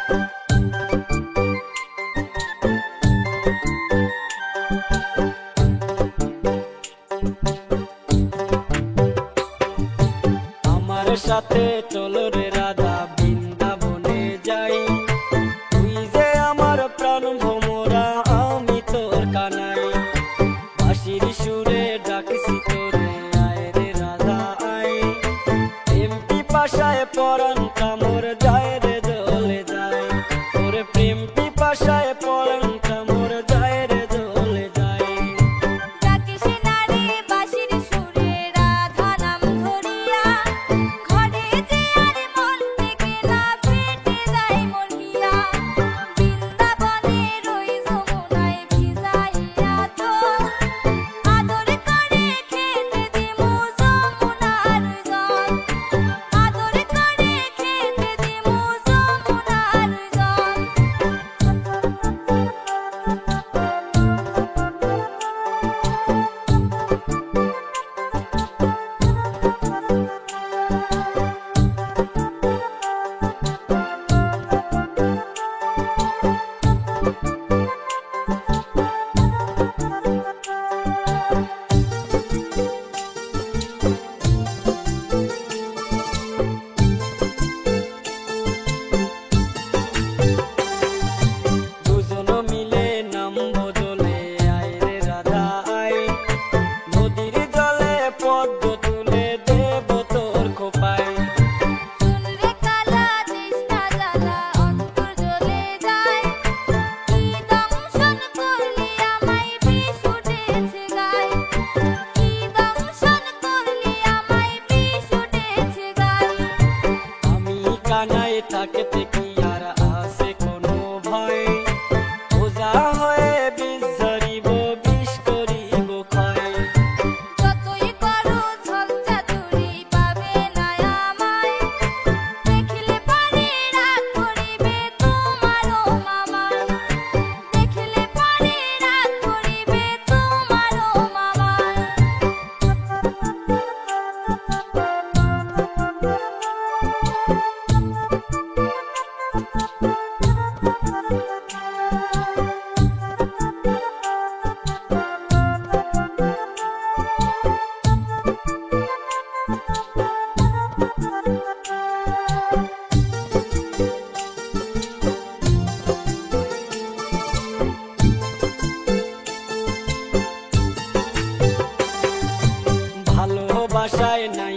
আমার সাথে চলো রে রাধা বৃন্দাবনে যাই, তুই যে আমার প্রাণ ভোমরা আমি তোর কানাই। বাঁশির সুরে ডাকছি তোরে আয় রে রাধা আয়, প্রেম পিপাসায় পরাণটা মোর যায় রে জ্বলে যায়, তোর প্রেম পিপাসায় পরাণটা মোর যায় রে জ্বলে যায়। কানায় থাকতে কি আর আছে কোনো ভয়, ওজা হয়ে বিষ ঝরিব বিষ করিব ক্ষয়। যতই করো ছল চাতুরি পাবে না আমায়, দেখিলে পারে রাগ করিবে তোমারও মামায়, দেখিলে পারে রাগ করিবে তোমারও মামায়। ভালোবাসায় নাই